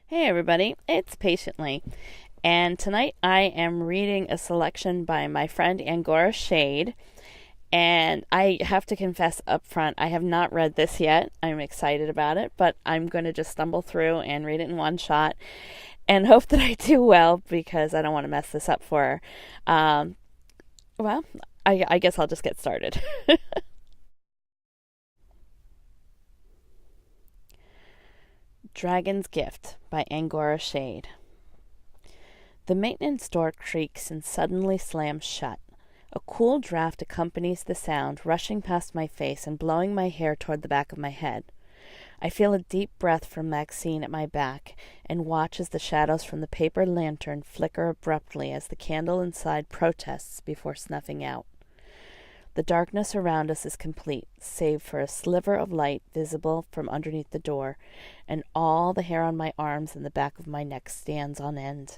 Hey everybody, it's Patiently, and tonight I am reading a selection by my friend Angora Shade, and I have to confess up front, I have not read this yet. I'm excited about it, but I'm going to just stumble through and read it in one shot and hope that I do well because I don't want to mess this up for her. Well, I guess I'll just get started. Dragon's Gift by Angora Shade. The maintenance door creaks and suddenly slams shut. A cool draft accompanies the sound, rushing past my face and blowing my hair toward the back of my head. I feel a deep breath from Maxine at my back and watch as the shadows from the paper lantern flicker abruptly as the candle inside protests before snuffing out. The darkness around us is complete, save for a sliver of light visible from underneath the door, and all the hair on my arms and the back of my neck stands on end.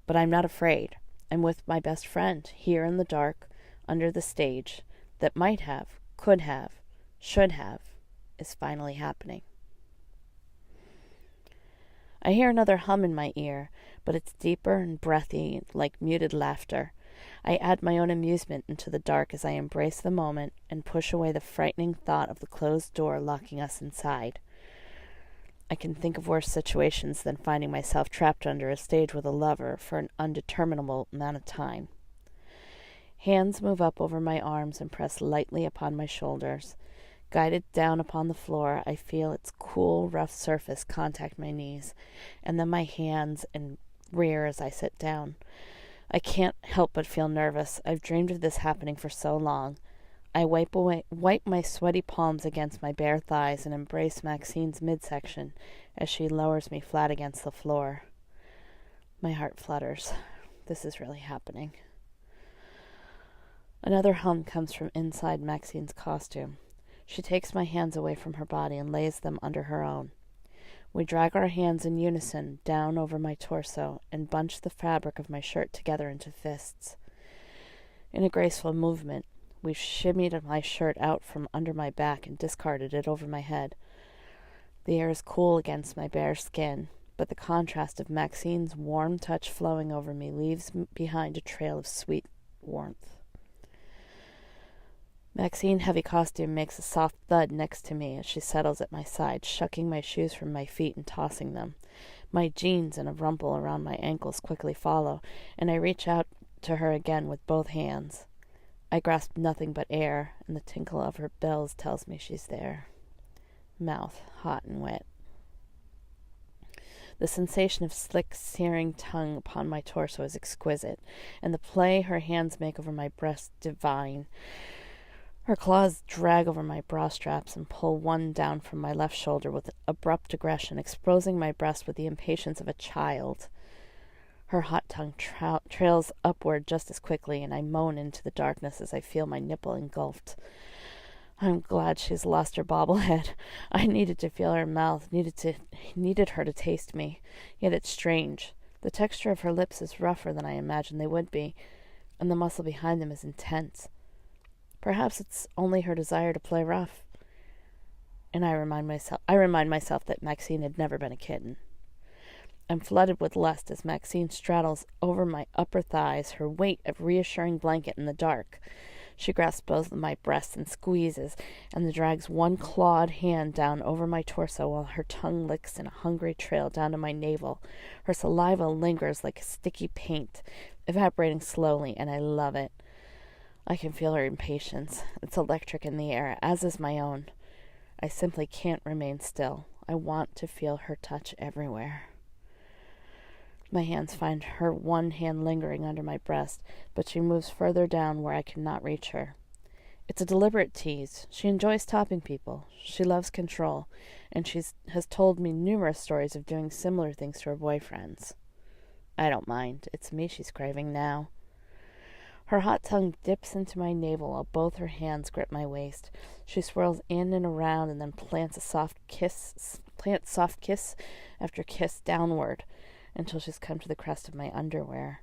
But I'm not afraid. I'm with my best friend, here in the dark, under the stage, that might have, could have, should have, is finally happening. I hear another hum in my ear, but it's deeper and breathy, like muted laughter. I add my own amusement into the dark as I embrace the moment and push away the frightening thought of the closed door locking us inside. I can think of worse situations than finding myself trapped under a stage with a lover for an undeterminable amount of time. Hands move up over my arms and press lightly upon my shoulders. Guided down upon the floor, I feel its cool, rough surface contact my knees, and then my hands and rear as I sit down. I can't help but feel nervous. I've dreamed of this happening for so long. I wipe my sweaty palms against my bare thighs and embrace Maxine's midsection as she lowers me flat against the floor. My heart flutters. This is really happening. Another hum comes from inside Maxine's costume. She takes my hands away from her body and lays them under her own. We drag our hands in unison down over my torso and bunch the fabric of my shirt together into fists. In a graceful movement, we shimmied my shirt out from under my back and discarded it over my head. The air is cool against my bare skin, but the contrast of Maxine's warm touch flowing over me leaves behind a trail of sweet warmth. Maxine's heavy costume makes a soft thud next to me as she settles at my side, shucking my shoes from my feet and tossing them. My jeans and a rumple around my ankles quickly follow, and I reach out to her again with both hands. I grasp nothing but air, and the tinkle of her bells tells me she's there. Mouth hot and wet. The sensation of slick, searing tongue upon my torso is exquisite, and the play her hands make over my breast divine. Her claws drag over my bra straps and pull one down from my left shoulder with abrupt aggression, exposing my breast with the impatience of a child. Her hot tongue trails upward just as quickly, and I moan into the darkness as I feel my nipple engulfed. I'm glad she's lost her bobblehead. I needed to feel her mouth, needed her to taste me. Yet it's strange. The texture of her lips is rougher than I imagined they would be, and the muscle behind them is intense. Perhaps it's only her desire to play rough. And I remind myself that Maxine had never been a kitten. I'm flooded with lust as Maxine straddles over my upper thighs, her weight a reassuring blanket in the dark. She grasps both of my breasts and squeezes, and drags one clawed hand down over my torso while her tongue licks in a hungry trail down to my navel. Her saliva lingers like sticky paint, evaporating slowly, and I love it. I can feel her impatience. It's electric in the air, as is my own. I simply can't remain still. I want to feel her touch everywhere. My hands find her one hand lingering under my breast, but she moves further down where I cannot reach her. It's a deliberate tease. She enjoys topping people. She loves control, and she has told me numerous stories of doing similar things to her boyfriends. I don't mind. It's me she's craving now. Her hot tongue dips into my navel while both her hands grip my waist. She swirls in and around and then plants soft kiss after kiss downward until she's come to the crest of my underwear.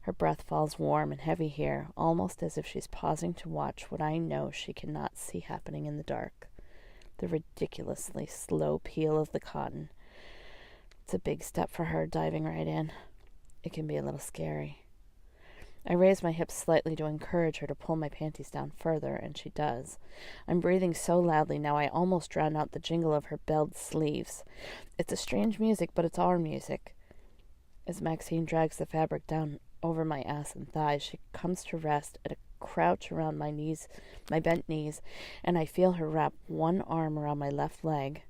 Her breath falls warm and heavy here, almost as if she's pausing to watch what I know she cannot see happening in the dark. The ridiculously slow peel of the cotton. It's a big step for her, diving right in. It can be a little scary. I raise my hips slightly to encourage her to pull my panties down further, and she does. I'm breathing so loudly now I almost drown out the jingle of her belled sleeves. It's a strange music, but it's our music. As Maxine drags the fabric down over my ass and thighs, she comes to rest at a crouch around my knees, my bent knees, and I feel her wrap one arm around my left leg,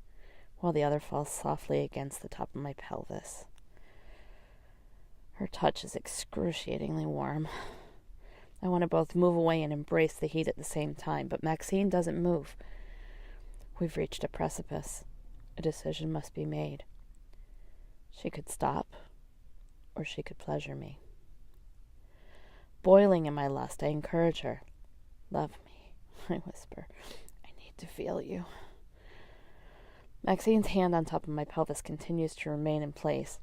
while the other falls softly against the top of my pelvis. Her touch is excruciatingly warm. I want to both move away and embrace the heat at the same time, but Maxine doesn't move. We've reached a precipice. A decision must be made. She could stop, or she could pleasure me. Boiling in my lust, I encourage her. Love me, I whisper. I need to feel you. Maxine's hand on top of my pelvis continues to remain in place,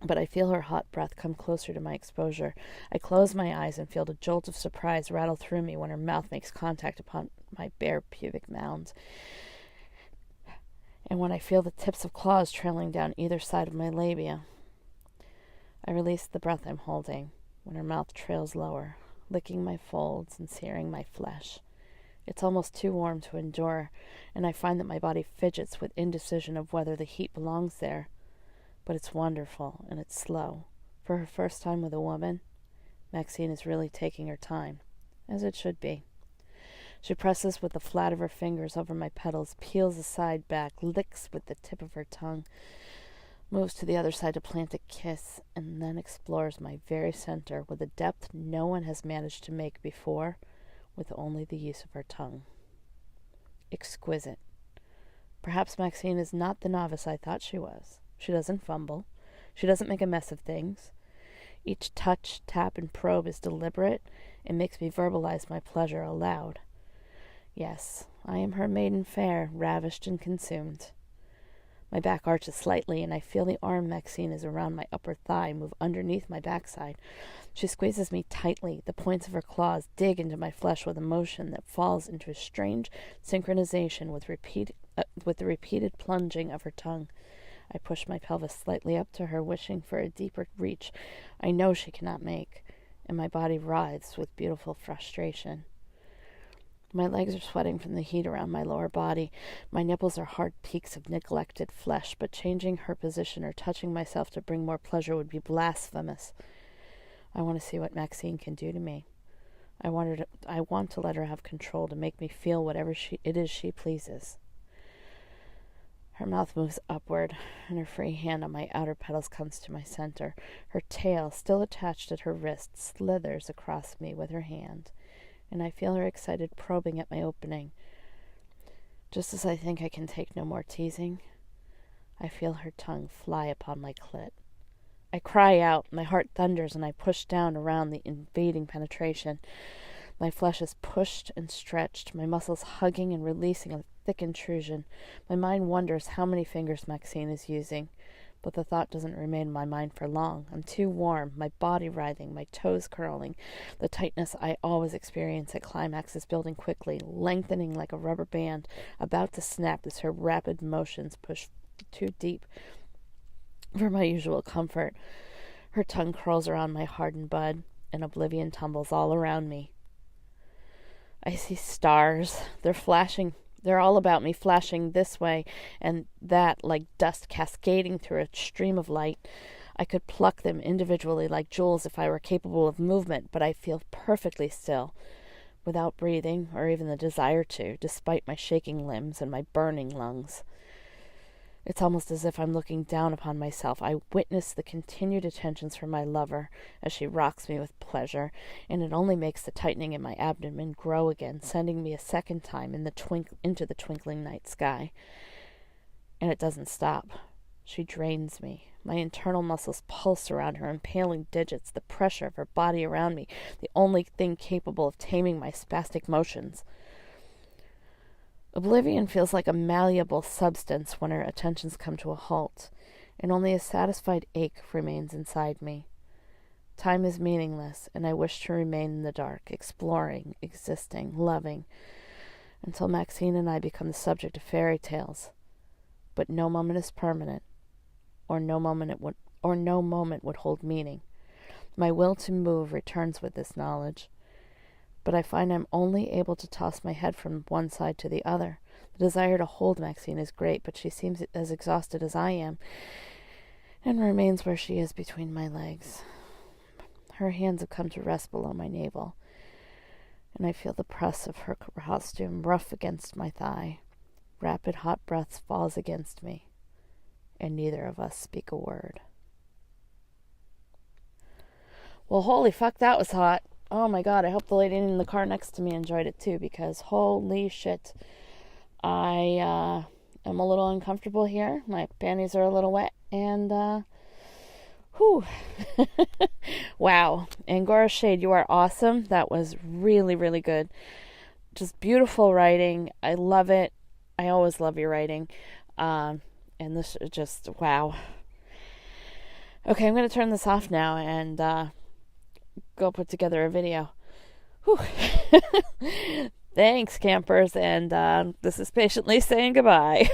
but I feel her hot breath come closer to my exposure. I close my eyes and feel a jolt of surprise rattle through me when her mouth makes contact upon my bare pubic mound, and when I feel the tips of claws trailing down either side of my labia. I release the breath I'm holding when her mouth trails lower, licking my folds and searing my flesh. It's almost too warm to endure, and I find that my body fidgets with indecision of whether the heat belongs there. But it's wonderful, and it's slow. For her first time with a woman, Maxine is really taking her time, as it should be. She presses with the flat of her fingers over my petals, peels aside back, licks with the tip of her tongue, moves to the other side to plant a kiss, and then explores my very center with a depth no one has managed to make before, with only the use of her tongue. Exquisite. Perhaps Maxine is not the novice I thought she was. She doesn't fumble. She doesn't make a mess of things. Each touch, tap, and probe is deliberate and makes me verbalize my pleasure aloud. Yes, I am her maiden fair, ravished and consumed. My back arches slightly, and I feel the arm Maxine is around my upper thigh move underneath my backside. She squeezes me tightly. The points of her claws dig into my flesh with a motion that falls into a strange synchronization with the repeated plunging of her tongue. I push my pelvis slightly up to her, wishing for a deeper reach I know she cannot make, and my body writhes with beautiful frustration. My legs are sweating from the heat around my lower body. My nipples are hard peaks of neglected flesh, but changing her position or touching myself to bring more pleasure would be blasphemous. I want to see what Maxine can do to me. I want to let her have control, to make me feel whatever it is she pleases. Her mouth moves upward, and her free hand on my outer petals comes to my center. Her tail, still attached at her wrist, slithers across me with her hand, and I feel her excited probing at my opening. Just as I think I can take no more teasing, I feel her tongue fly upon my clit. I cry out, my heart thunders, and I push down around the invading penetration. My flesh is pushed and stretched, my muscles hugging and releasing a thick intrusion. My mind wonders how many fingers Maxine is using, but the thought doesn't remain in my mind for long. I'm too warm, my body writhing, my toes curling. The tightness I always experience at climax is building quickly, lengthening like a rubber band, about to snap as her rapid motions push too deep for my usual comfort. Her tongue curls around my hardened bud, and oblivion tumbles all around me. I see stars. They're flashing. They're all about me, flashing this way and that like dust cascading through a stream of light. I could pluck them individually like jewels if I were capable of movement, but I feel perfectly still, without breathing or even the desire to, despite my shaking limbs and my burning lungs. It's almost as if I'm looking down upon myself. I witness the continued attentions from my lover as she rocks me with pleasure, and it only makes the tightening in my abdomen grow again, sending me a second time into the twinkling night sky. And it doesn't stop. She drains me. My internal muscles pulse around her impaling digits, the pressure of her body around me, the only thing capable of taming my spastic motions. Oblivion feels like a malleable substance when her attentions come to a halt, and only a satisfied ache remains inside me. Time is meaningless, and I wish to remain in the dark, exploring, existing, loving, until Maxine and I become the subject of fairy tales. But no moment is permanent, or no moment would hold meaning. My will to move returns with this knowledge, but I find I'm only able to toss my head from one side to the other. The desire to hold Maxine is great, but she seems as exhausted as I am, and remains where she is between my legs. Her hands have come to rest below my navel, and I feel the press of her costume rough against my thigh. Rapid hot breaths falls against me, and neither of us speak a word. Well, holy fuck, that was hot. Oh my god, I hope the lady in the car next to me enjoyed it too, because holy shit. I am a little uncomfortable here. My panties are a little wet, and whew. Wow. Angora Shade, you are awesome. That was really, really good. Just beautiful writing. I love it. I always love your writing. And this is just, wow. Okay, I'm going to turn this off now and go put together a video. Whew. Thanks, campers, and this is patiently saying goodbye.